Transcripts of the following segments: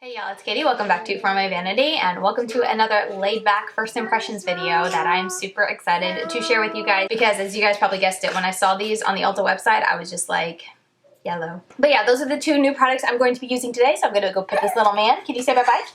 Hey y'all, it's Katie. Welcome back to For My Vanity and welcome to another laid back first impressions video that I'm super excited to share with you guys because as you guys probably guessed it, when I saw these on the Ulta website, I was just like, yellow. But yeah, those are the two new products I'm going to be using today, so I'm gonna go put this little man. Can you say bye-bye?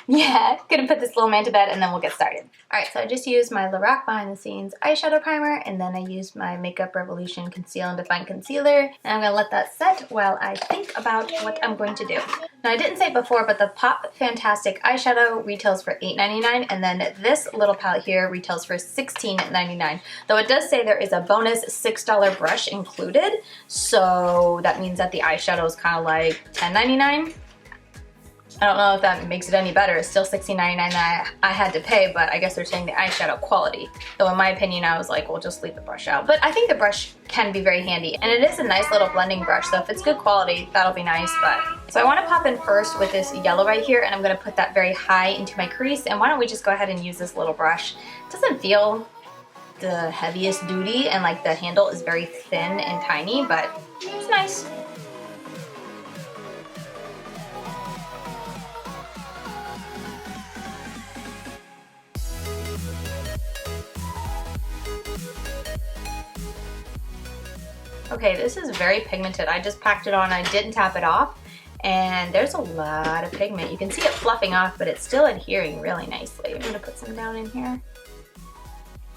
Yeah, gonna put this little man to bed and then we'll get started. Alright, so I just used my LORAC Behind the Scenes eyeshadow primer and then I used my Makeup Revolution Conceal and Define Concealer and I'm gonna let that set while I think about what I'm going to do. Now I didn't say it before, but the Pop Fantastic eyeshadow retails for $8.99 and then this little palette here retails for $16.99. Though it does say there is a bonus $6 brush included, so that means that the eyeshadow is kind of like $10.99. I don't know if that makes it any better. It's still $16.99 that I had to pay, but I guess they're saying the eyeshadow quality. Though in my opinion, I was like, well, just leave the brush out. But I think the brush can be very handy. And it is a nice little blending brush, so if it's good quality, that'll be nice. So I want to pop in first with this yellow right here, and I'm going to put that very high into my crease. And why don't we just go ahead and use this little brush. It doesn't feel the heaviest duty, and like the handle is very thin and tiny, but it's nice. Okay, this is very pigmented. I just packed it on, I didn't tap it off, and there's a lot of pigment. You can see it fluffing off, but it's still adhering really nicely. I'm gonna put some down in here.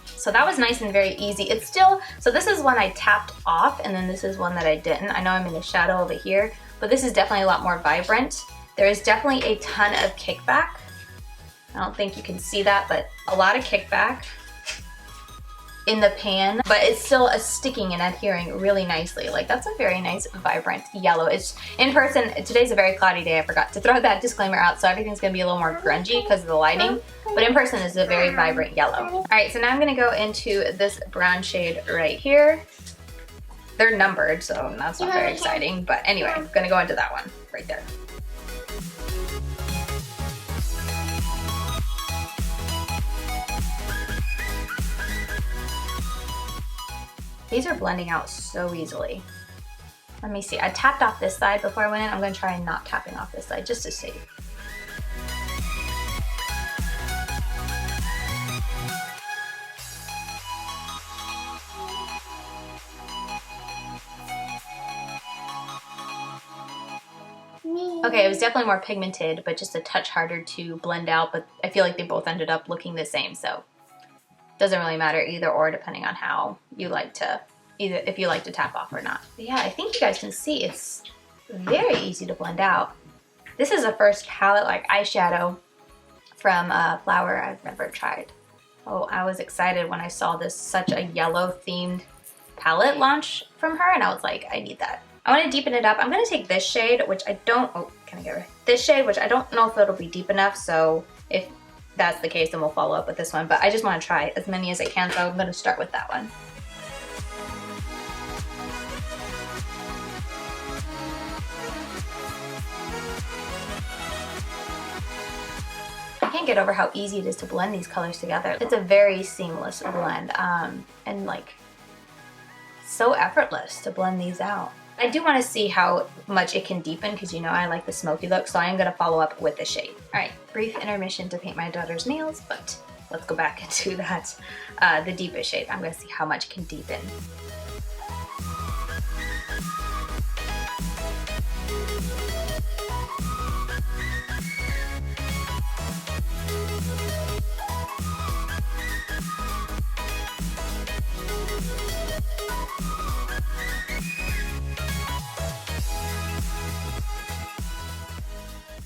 So that was nice and very easy. It's still, so this is one I tapped off, and then this is one that I didn't. I know I'm in the shadow over here, but this is definitely a lot more vibrant. There is definitely a ton of kickback. I don't think you can see that, but a lot of kickback in the pan, but it's still sticking and adhering really nicely. Like that's a very nice vibrant yellow. It's in person, today's a very cloudy day. I forgot to throw that disclaimer out, so everything's gonna be a little more grungy because of the lighting, but in person is a very vibrant yellow. All right, so now I'm gonna go into this brown shade right here. They're numbered, so that's not very exciting, but anyway, I'm gonna go into that one right there. These are blending out so easily. Let me see, I tapped off this side before I went in. I'm gonna try not tapping off this side just to see. Okay, it was definitely more pigmented, but just a touch harder to blend out, but I feel like they both ended up looking the same, so doesn't really matter either or depending on how you like to, either if you like to tap off or not. But yeah, I think you guys can see it's very easy to blend out. This is the first palette like eyeshadow from Flower I've never tried. Oh, I was excited when I saw this such a yellow themed palette launch from her and I was like, I need that. I want to deepen it up. I'm going to take this shade, which I don't, oh, can I get rid? This shade, which I don't know if it'll be deep enough, so if that's the case, then we'll follow up with this one. But I just want to try as many as I can, so I'm going to start with that one. I can't get over how easy it is to blend these colors together. It's a very seamless blend, and like so effortless to blend these out. I do want to see how much it can deepen because you know I like the smoky look, so I am going to follow up with the shade. Alright, brief intermission to paint my daughter's nails, but let's go back into that, the deepest shade. I'm going to see how much it can deepen.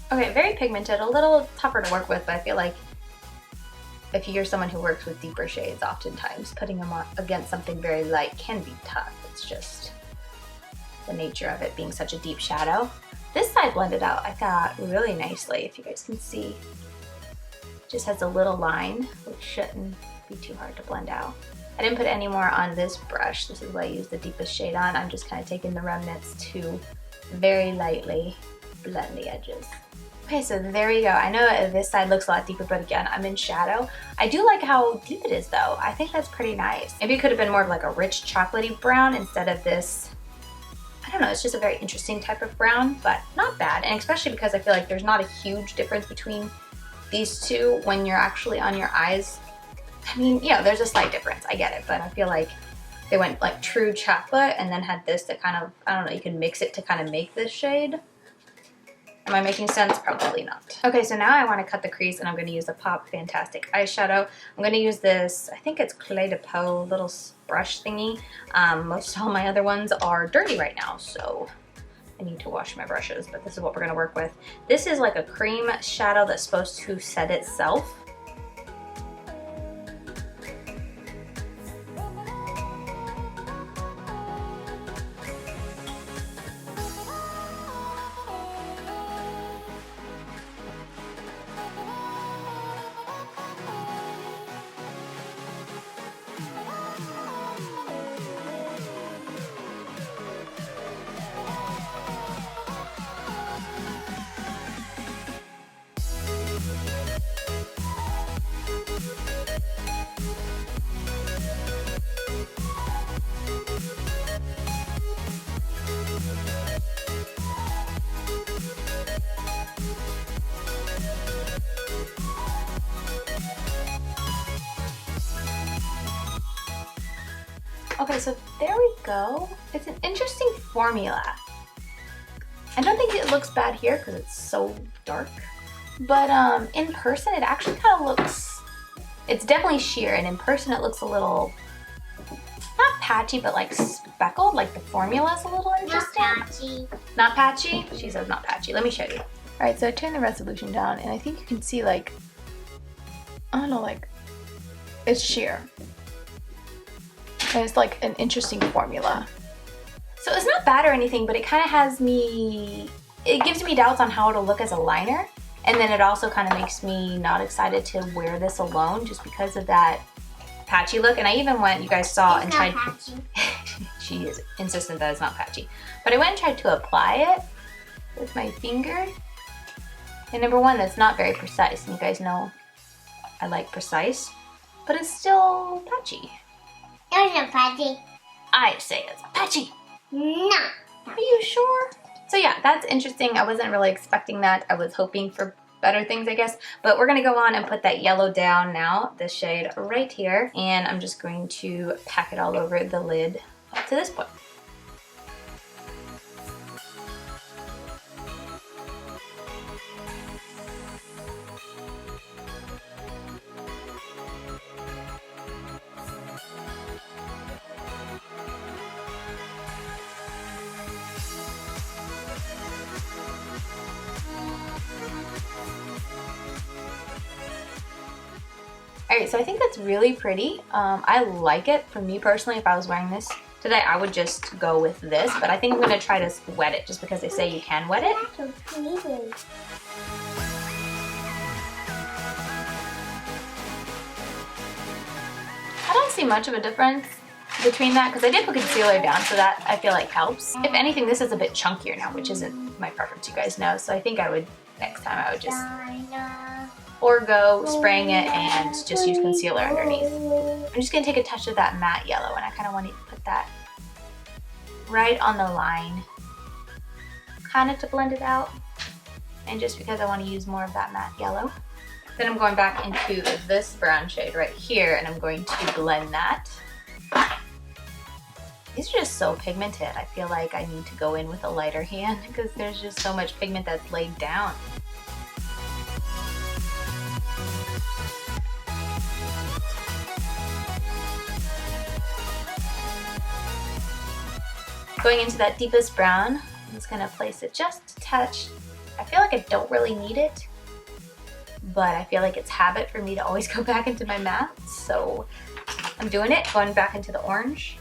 Okay, very pigmented, a little tougher to work with, but I feel like if you're someone who works with deeper shades, oftentimes putting them on against something very light can be tough. It's just the nature of it being such a deep shadow. This side blended out, I thought, really nicely, if you guys can see. It just has a little line, which shouldn't be too hard to blend out. I didn't put any more on this brush. This is what I used the deepest shade on. I'm just kind of taking the remnants to very lightly blend the edges. Okay, so there we go. I know this side looks a lot deeper, but again, I'm in shadow. I do like how deep it is though. I think that's pretty nice. Maybe it could have been more of like a rich chocolatey brown instead of this, I don't know, it's just a very interesting type of brown, but not bad. And especially because I feel like there's not a huge difference between these two when you're actually on your eyes. I mean, you know, there's a slight difference, I get it, but I feel like they went like true chocolate and then had this to kind of, I don't know, you can mix it to kind of make this shade. Am I making sense? Probably not. Okay, so now I want to cut the crease and I'm going to use the Pop Fantastic eyeshadow. I'm going to use this, I think it's Clé de Peau little brush thingy. Most all my other ones are dirty right now, so I need to wash my brushes, but this is what we're going to work with. This is like a cream shadow that's supposed to set itself. Okay, so there we go. It's an interesting formula. I don't think it looks bad here because it's so dark. But in person, it actually kind of looks, it's definitely sheer, and in person it looks a little, not patchy, but like speckled, like the formula is a little interesting. Not patchy. Not patchy? She says not patchy. Let me show you. All right, so I turned the resolution down, and I think you can see like, I don't know, like, it's sheer. And it's like an interesting formula. So it's not bad or anything, but it kind of has me, it gives me doubts on how it'll look as a liner. And then it also kind of makes me not excited to wear this alone just because of that patchy look. And I even went, you guys saw, and tried. Patchy. She is insistent that it's not patchy. But I went and tried to apply it with my finger. And number one, that's not very precise. And you guys know I like precise, but it's still patchy. It's not patchy. I say it's patchy. No. Are you sure? So yeah, that's interesting. I wasn't really expecting that. I was hoping for better things, I guess. But we're gonna go on and put that yellow down now, this shade right here. And I'm just going to pack it all over the lid up to this point. Alright, so I think that's really pretty. I like it. For me personally, if I was wearing this today, I would just go with this, but I think I'm going to try to wet it just because they say you can wet it. That's so pretty. I don't see much of a difference between that because I did put concealer down, so that I feel like helps. If anything, this is a bit chunkier now, which isn't my preference, you guys know, so I think I would, next time I would just or go spraying it and just use concealer underneath. I'm just going to take a touch of that matte yellow, and I kind of want to put that right on the line, kind of to blend it out, and just because I want to use more of that matte yellow. Then I'm going back into this brown shade right here, and I'm going to blend that. These are just so pigmented. I feel like I need to go in with a lighter hand because there's just so much pigment that's laid down. Going into that deepest brown, I'm just gonna place it just a touch. I feel like I don't really need it, but I feel like it's habit for me to always go back into my matte, so I'm doing it, going back into the orange.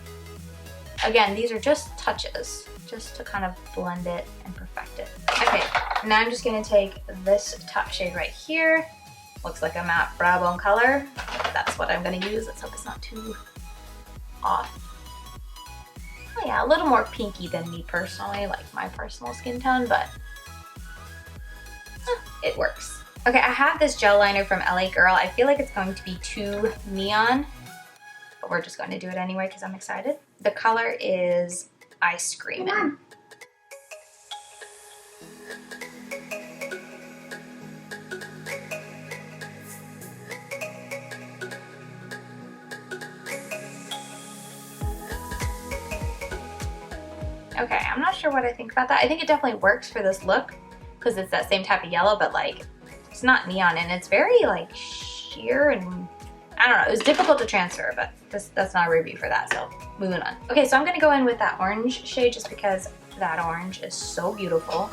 Again, these are just touches, just to kind of blend it and perfect it. Okay, now I'm just gonna take this top shade right here. Looks like a matte brow bone color. That's what I'm gonna use. Let's hope it's not too off. Oh yeah, a little more pinky than me personally, like my personal skin tone, but it works. Okay, I have this gel liner from LA Girl. I feel like it's going to be too neon, but we're just going to do it anyway because I'm excited. The color is Screamin. I'm not sure what I think about that. I think it definitely works for this look because it's that same type of yellow, but like it's not neon and it's very like sheer and I don't know. It was difficult to transfer, but that's not a review for that, so moving on. Okay, so I'm gonna go in with that orange shade just because that orange is so beautiful.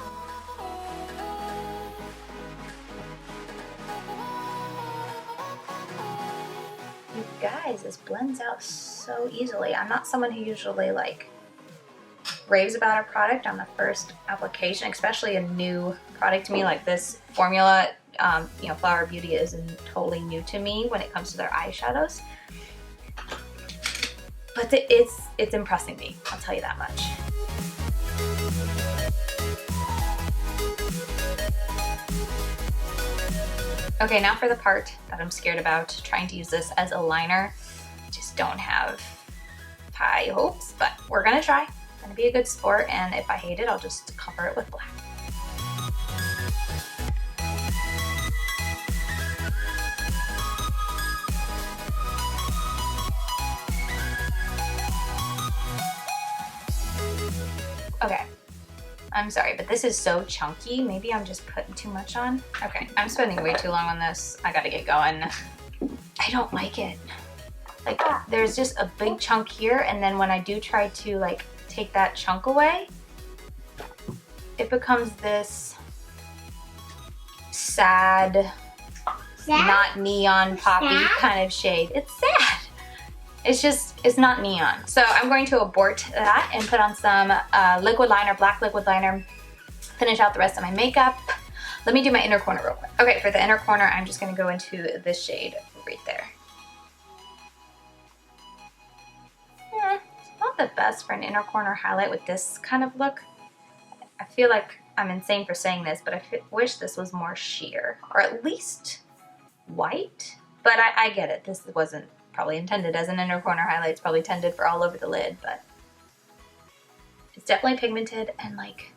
You guys, this blends out so easily. I'm not someone who usually like raves about a product on the first application, especially a new product to me like this formula. You know, Flower Beauty isn't totally new to me when it comes to their eyeshadows, but it's impressing me, I'll tell you that much. Okay, now for the part that I'm scared about, trying to use this as a liner. Just don't have high hopes, but we're gonna try. It's gonna be a good sport, and if I hate it, I'll just cover it with black. Okay, I'm sorry, but this is so chunky. Maybe I'm just putting too much on. Okay, I'm spending way too long on this. I gotta get going. I don't like it. Like, there's just a big chunk here, and then when I do try to like take that chunk away, it becomes this sad, not neon poppy kind of shade. It's sad. It's not neon. So I'm going to abort that and put on some liquid liner, black liquid liner, finish out the rest of my makeup. Let me do my inner corner real quick. Okay, for the inner corner, I'm just gonna go into this shade right there. Yeah, it's not the best for an inner corner highlight with this kind of look. I feel like I'm insane for saying this, but I wish this was more sheer, or at least white. But I get it, this wasn't probably intended as an inner corner highlight. It's probably intended for all over the lid, but it's definitely pigmented and like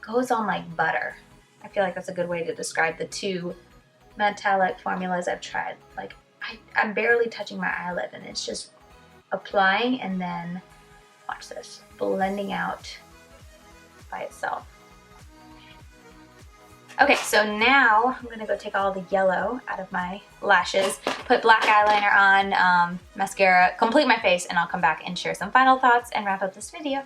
goes on like butter. I feel like that's a good way to describe the two metallic formulas I've tried. Like I'm barely touching my eyelid and it's just applying and then, watch this, blending out by itself. Okay, so now I'm gonna go take all the yellow out of my lashes, put black eyeliner on, mascara, complete my face, and I'll come back and share some final thoughts and wrap up this video.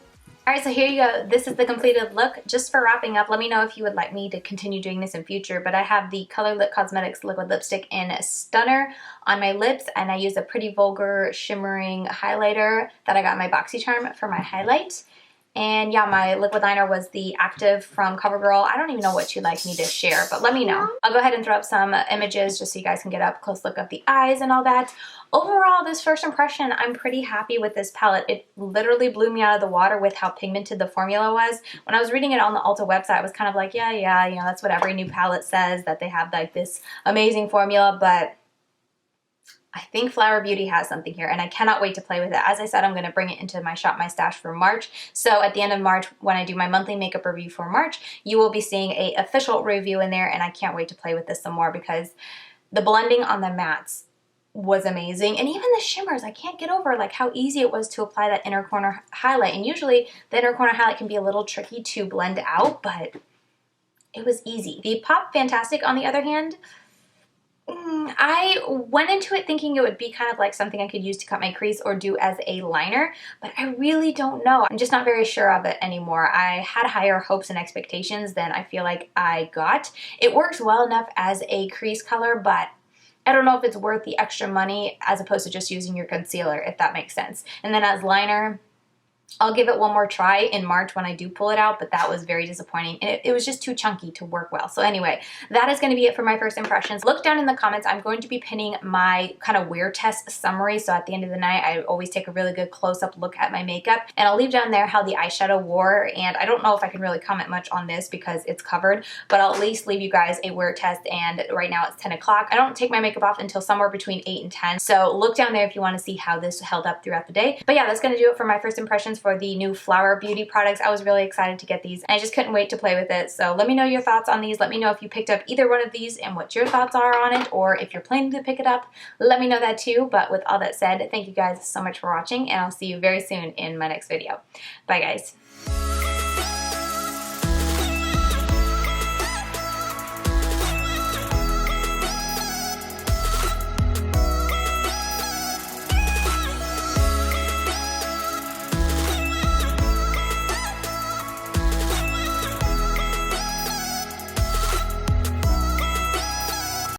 Alright, so here you go. This is the completed look. Just for wrapping up, let me know if you would like me to continue doing this in future, but I have the ColourLit Cosmetics Liquid Lipstick in Stunner on my lips, and I use a pretty Vulgar shimmering highlighter that I got in my BoxyCharm for my highlight. And yeah, my liquid liner was the Active from Covergirl. I don't even know what you'd like me to share, but let me know. I'll go ahead and throw up some images just so you guys can get up close look of the eyes and all that. Overall, this first impression, I'm pretty happy with this palette. It literally blew me out of the water with how pigmented the formula was. When I was reading it on the Ulta website, I was kind of like, yeah, you know, that's what every new palette says, that they have like this amazing formula, but I think Flower Beauty has something here, and I cannot wait to play with it. As I said, I'm going to bring it into my Shop My Stash for March. So at the end of March, when I do my monthly makeup review for March, you will be seeing an official review in there, and I can't wait to play with this some more because the blending on the mattes was amazing. And even the shimmers, I can't get over like how easy it was to apply that inner corner highlight. And usually the inner corner highlight can be a little tricky to blend out, but it was easy. The Pop Fantastic, on the other hand, I went into it thinking it would be kind of like something I could use to cut my crease or do as a liner, but I really don't know. I'm just not very sure of it anymore. I had higher hopes and expectations than I feel like I got. It works well enough as a crease color, but I don't know if it's worth the extra money as opposed to just using your concealer, if that makes sense. And then as liner, I'll give it one more try in March when I do pull it out, but that was very disappointing. And it was just too chunky to work well. So anyway, that is going to be it for my first impressions. Look down in the comments. I'm going to be pinning my kind of wear test summary. So at the end of the night, I always take a really good close-up look at my makeup. And I'll leave down there how the eyeshadow wore. And I don't know if I can really comment much on this because it's covered, but I'll at least leave you guys a wear test. And right now it's 10 o'clock. I don't take my makeup off until somewhere between 8 and 10. So look down there if you want to see how this held up throughout the day. But yeah, that's going to do it for my first impressions for the new Flower Beauty products. I was really excited to get these, and I just couldn't wait to play with it. So let me know your thoughts on these. Let me know if you picked up either one of these and what your thoughts are on it, or if you're planning to pick it up, let me know that too. But with all that said, thank you guys so much for watching, and I'll see you very soon in my next video. Bye guys.